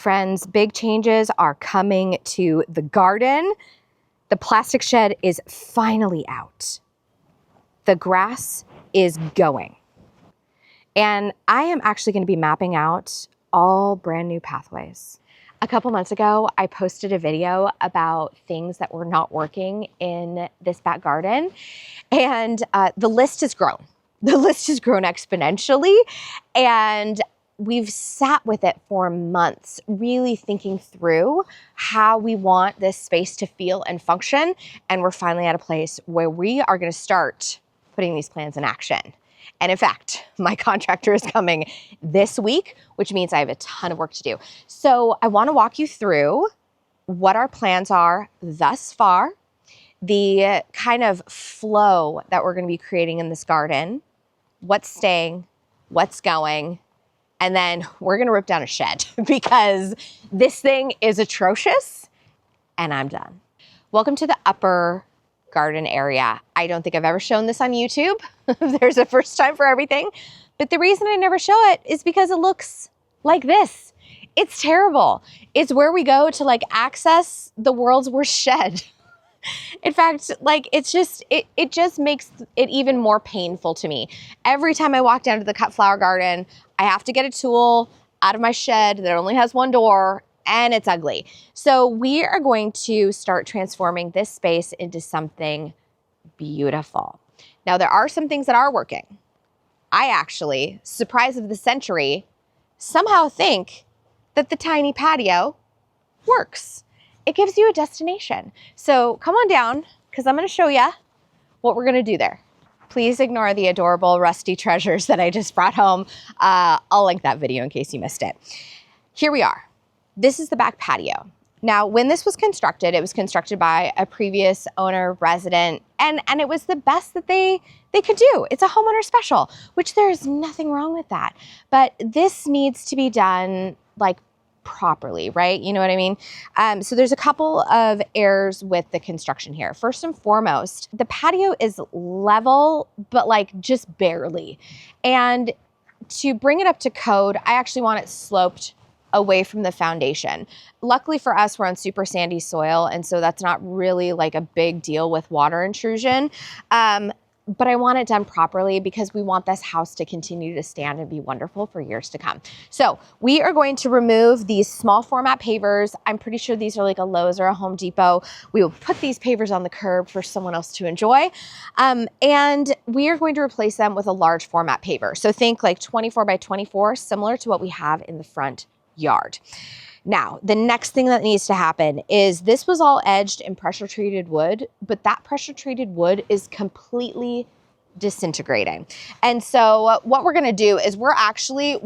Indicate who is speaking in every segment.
Speaker 1: Friends, big changes are coming to the garden. The plastic shed is finally out. The grass is going. And I am actually going to be mapping out all brand new pathways. A couple months ago, I posted a video about things that were not working in this back garden, and the list has grown. The list has grown exponentially, and we've sat with it for months, really thinking through how we want this space to feel and function, and we're finally at a place where we are going to start putting these plans in action. And in fact, my contractor is coming this week, which means I have a ton of work to do. So I want to walk you through what our plans are thus far, the kind of flow that we're going to be creating in this garden, what's staying, what's going, and then we're going to rip down a shed because this thing is atrocious and I'm done. Welcome to the upper garden area. I don't think I've ever shown this on YouTube. There's a first time for everything. But the reason I never show it is because it looks like this. It's terrible. It's where we go to like access the world's worst shed. In fact, like it just makes it even more painful to me. Every time I walk down to the cut flower garden, I have to get a tool out of my shed that only has one door, and it's ugly. So we are going to start transforming this space into something beautiful. Now, there are some things that are working. I actually, surprise of the century, somehow think that the tiny patio works. It gives you a destination. So come on down, because I'm going to show you what we're going to do there. Please ignore the adorable rusty treasures that I just brought home. I'll link that video in case you missed it. Here we are. This is the back patio. Now, when this was constructed, it was constructed by a previous owner, resident, and it was the best that they could do. It's a homeowner special, which there is nothing wrong with that. But this needs to be done like properly, right? You know what I mean? So there's a couple of errors with the construction here. First and foremost, the patio is level, but like just barely. And to bring it up to code, I actually want it sloped away from the foundation. Luckily for us, we're on super sandy soil, and so that's not really like a big deal with water intrusion. But I want it done properly because we want this house to continue to stand and be wonderful for years to come. So we are going to remove these small format pavers. I'm pretty sure these are like a Lowe's or a Home Depot. We will put these pavers on the curb for someone else to enjoy. And we are going to replace them with a large format paver. So think like 24 by 24, similar to what we have in the front yard. Now, the next thing that needs to happen is this was all edged in pressure treated wood, but that pressure treated wood is completely disintegrating. And so what we're going to do is we're actually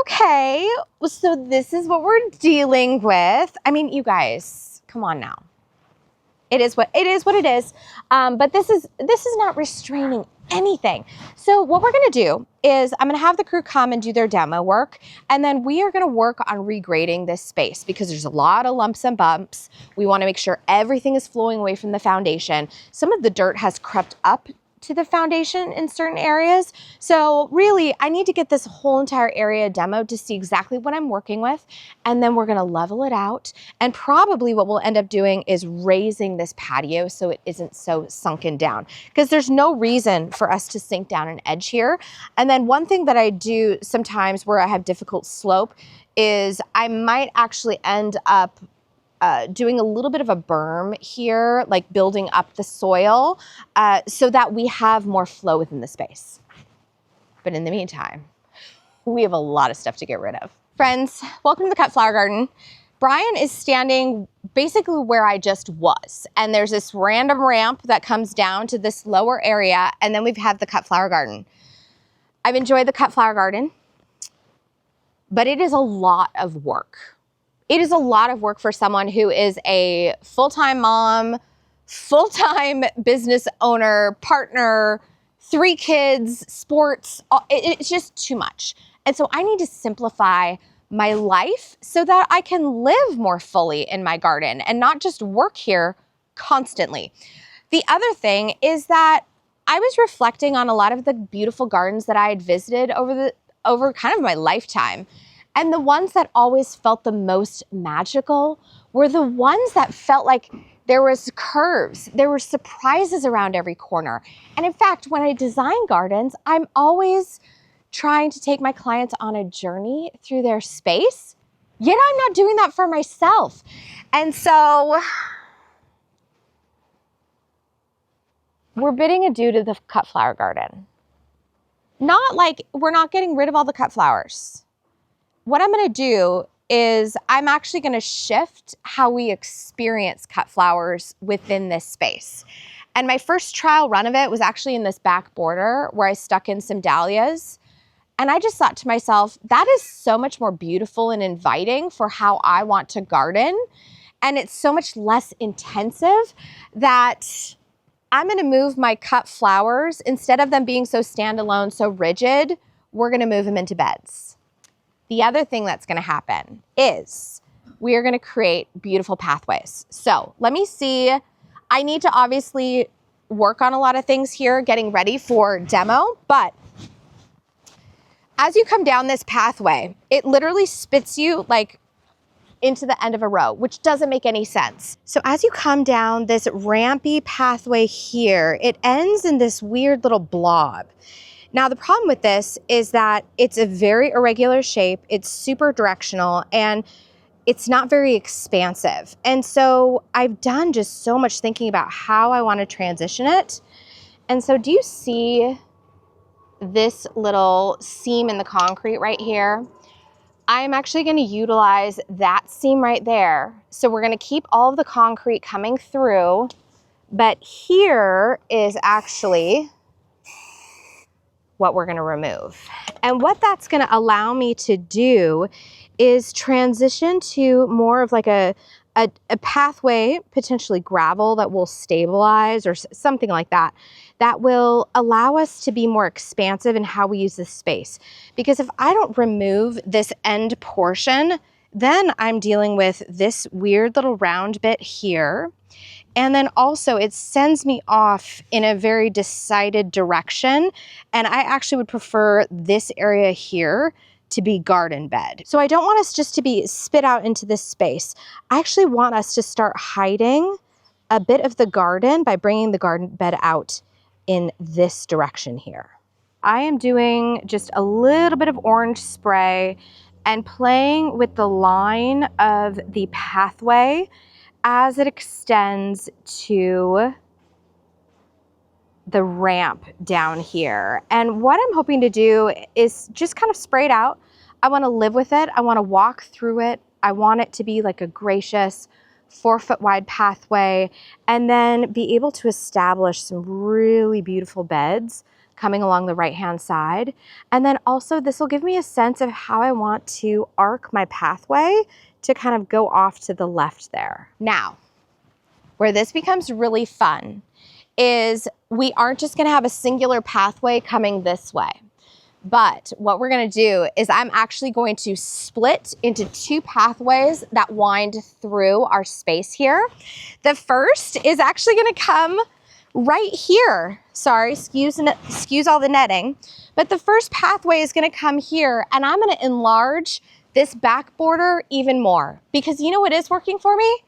Speaker 1: okay, so this is what we're dealing with. I mean, you guys, come on now. It is what it is. But this is not restraining anything. So what we're going to do is I'm going to have the crew come and do their demo work, and then we are going to work on regrading this space because there's a lot of lumps and bumps. We want to make sure everything is flowing away from the foundation. Some of the dirt has crept up to the foundation in certain areas. So really, I need to get this whole entire area demoed to see exactly what I'm working with. And then we're gonna level it out. And probably what we'll end up doing is raising this patio so it isn't so sunken down, because there's no reason for us to sink down an edge here. And then one thing that I do sometimes where I have difficult slope is I might actually end up doing a little bit of a berm here, like building up the soil so that we have more flow within the space. But in the meantime, we have a lot of stuff to get rid of. Friends, welcome to the cut flower garden. Brian is standing basically where I just was. And there's this random ramp that comes down to this lower area. And then we've had the cut flower garden. I've enjoyed the cut flower garden, but it is a lot of work. It is a lot of work for someone who is a full-time mom, full-time business owner, partner, 3 kids, sports. It's just too much. And so I need to simplify my life so that I can live more fully in my garden and not just work here constantly. The other thing is that I was reflecting on a lot of the beautiful gardens that I had visited over kind of my lifetime. And the ones that always felt the most magical were the ones that felt like there was curves, there were surprises around every corner. And in fact, when I design gardens, I'm always trying to take my clients on a journey through their space, yet I'm not doing that for myself. And so we're bidding adieu to the cut flower garden. Not like we're not getting rid of all the cut flowers. What I'm gonna do is I'm actually gonna shift how we experience cut flowers within this space. And my first trial run of it was actually in this back border where I stuck in some dahlias. And I just thought to myself, that is so much more beautiful and inviting for how I want to garden. And it's so much less intensive that I'm gonna move my cut flowers, instead of them being so standalone, so rigid, we're gonna move them into beds. The other thing that's gonna happen is we are gonna create beautiful pathways. So let me see, I need to obviously work on a lot of things here, getting ready for demo, but as you come down this pathway, it literally spits you like into the end of a row, which doesn't make any sense. So as you come down this rampy pathway here, it ends in this weird little blob. Now the problem with this is that it's a very irregular shape, it's super directional, and it's not very expansive. And so I've done just so much thinking about how I want to transition it. And so do you see this little seam in the concrete right here? I'm actually going to utilize that seam right there. So we're going to keep all of the concrete coming through, but here is actually what we're going to remove. And what that's going to allow me to do is transition to more of like a pathway, potentially gravel that will stabilize or something like that, that will allow us to be more expansive in how we use this space. Because if I don't remove this end portion, then I'm dealing with this weird little round bit here. And then also it sends me off in a very decided direction. And I actually would prefer this area here to be garden bed. So I don't want us just to be spit out into this space. I actually want us to start hiding a bit of the garden by bringing the garden bed out in this direction here. I am doing just a little bit of orange spray and playing with the line of the pathway as it extends to the ramp down here. And what I'm hoping to do is just kind of spray it out. I want to live with it. I want to walk through it. I want it to be like a gracious 4-foot wide pathway, and then be able to establish some really beautiful beds coming along the right-hand side. And then also this will give me a sense of how I want to arc my pathway to kind of go off to the left there. Now, where this becomes really fun is we aren't just gonna have a singular pathway coming this way. But what we're gonna do is I'm actually going to split into 2 pathways that wind through our space here. The first is actually gonna come right here. Sorry, excuse all the netting. But the first pathway is gonna come here, and I'm gonna enlarge this back border even more. Because you know what is working for me?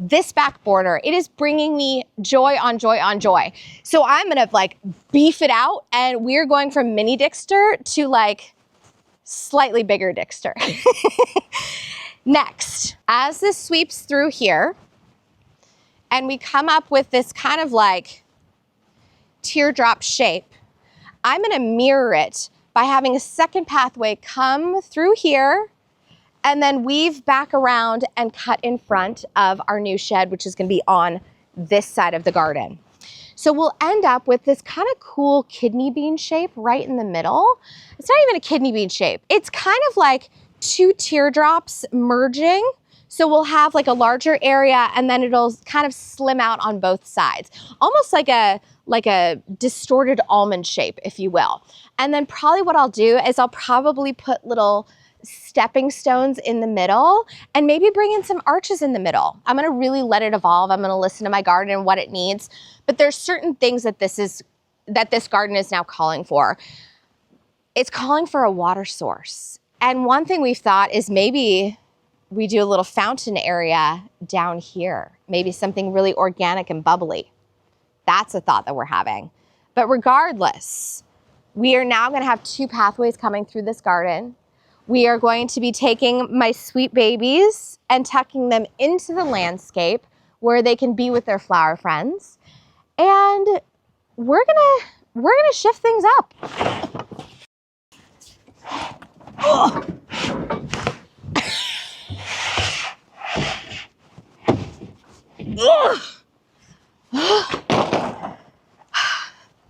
Speaker 1: This back border, it is bringing me joy on joy on joy. So I'm gonna like beef it out, and we're going from mini Dixter to like slightly bigger Dixter. Next, as this sweeps through here, and we come up with this kind of like teardrop shape, I'm gonna mirror it by having a second pathway come through here and then weave back around and cut in front of our new shed, which is gonna be on this side of the garden. So we'll end up with this kind of cool kidney bean shape right in the middle. It's not even a kidney bean shape. It's kind of like 2 teardrops merging. So we'll have like a larger area, and then it'll kind of slim out on both sides. Almost like a distorted almond shape, if you will. And then probably what I'll do is I'll probably put little stepping stones in the middle and maybe bring in some arches in the middle. I'm gonna really let it evolve. I'm gonna listen to my garden and what it needs. But there's certain things that this is that this garden is now calling for. It's calling for a water source. And one thing we've thought is maybe we do a little fountain area down here, maybe something really organic and bubbly. That's a thought that we're having. But regardless, we are now going to have 2 pathways coming through this garden. We are going to be taking my sweet babies and tucking them into the landscape where they can be with their flower friends. And we're gonna shift things up. Oh.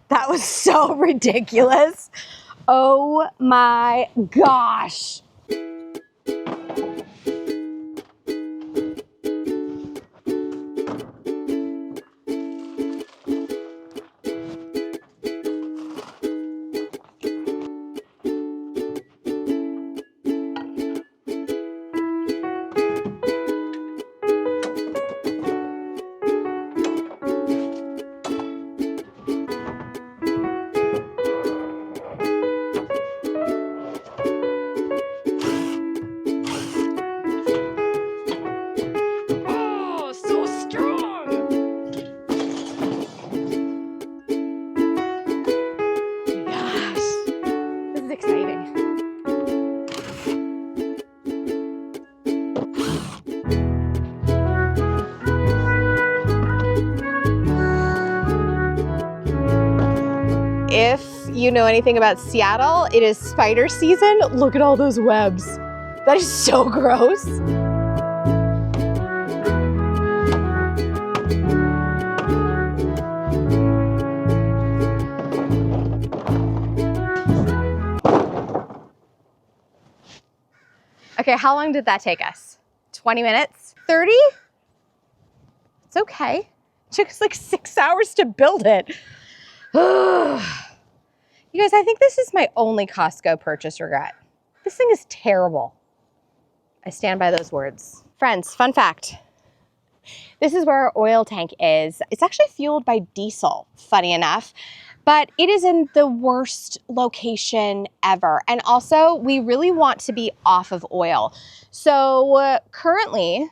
Speaker 1: That was so ridiculous. Oh my gosh. If you know anything about Seattle, it is spider season. Look at all those webs. That is so gross. Okay, how long did that take us? 20 minutes? 30? It's okay. It took us like 6 hours to build it. You guys, I think this is my only Costco purchase regret. This thing is terrible. I stand by those words. Friends, fun fact. This is where our oil tank is. It's actually fueled by diesel, funny enough, but it is in the worst location ever. And also, we really want to be off of oil. So currently,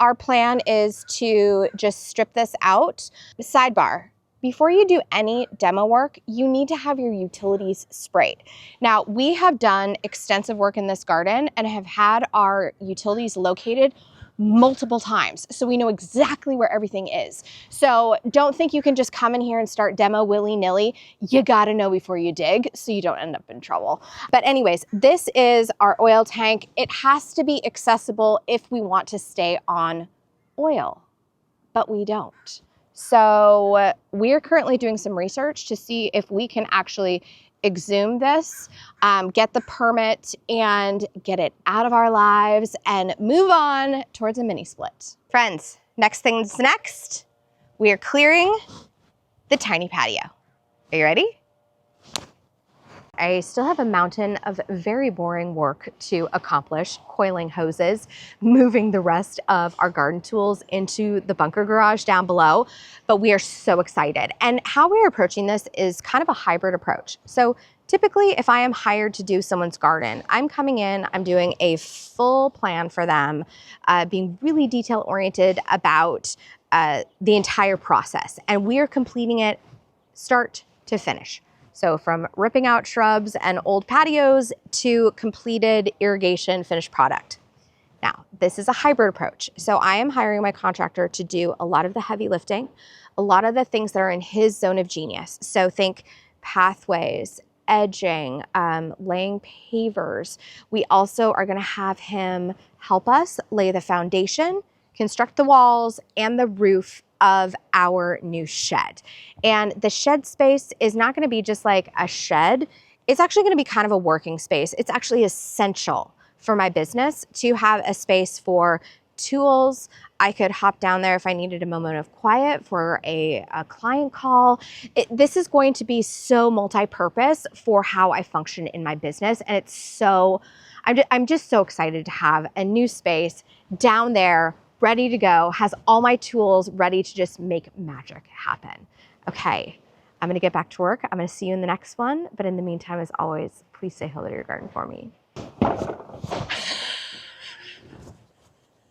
Speaker 1: our plan is to just strip this out. Sidebar. Before you do any demo work, you need to have your utilities sprayed. Now, we have done extensive work in this garden and have had our utilities located multiple times, so we know exactly where everything is. So don't think you can just come in here and start demo willy-nilly. You gotta know before you dig so you don't end up in trouble. But anyways, this is our oil tank. It has to be accessible if we want to stay on oil, but we don't. So we're currently doing some research to see if we can actually exhume this, get the permit, and get it out of our lives and move on towards a mini split. Friends, next thing's next. We are clearing the tiny patio. Are you ready? I still have a mountain of very boring work to accomplish, coiling hoses, moving the rest of our garden tools into the bunker garage down below, but we are so excited. And how we're approaching this is kind of a hybrid approach. So typically, if I am hired to do someone's garden, I'm coming in, I'm doing a full plan for them, being really detail-oriented about the entire process. And we are completing it start to finish. So from ripping out shrubs and old patios to completed irrigation finished product. Now, this is a hybrid approach. So I am hiring my contractor to do a lot of the heavy lifting, a lot of the things that are in his zone of genius. So think pathways, edging, laying pavers. We also are gonna have him help us lay the foundation, construct the walls and the roof of our new shed. And the shed space is not gonna be just like a shed. It's actually gonna be kind of a working space. It's actually essential for my business to have a space for tools. I could hop down there if I needed a moment of quiet for a client call. This is going to be so multi-purpose for how I function in my business. And it's so, I'm just so excited to have a new space down there ready to go, has all my tools ready to just make magic happen. Okay, I'm gonna get back to work. I'm gonna see you in the next one. But in the meantime, as always, please say hello to your garden for me.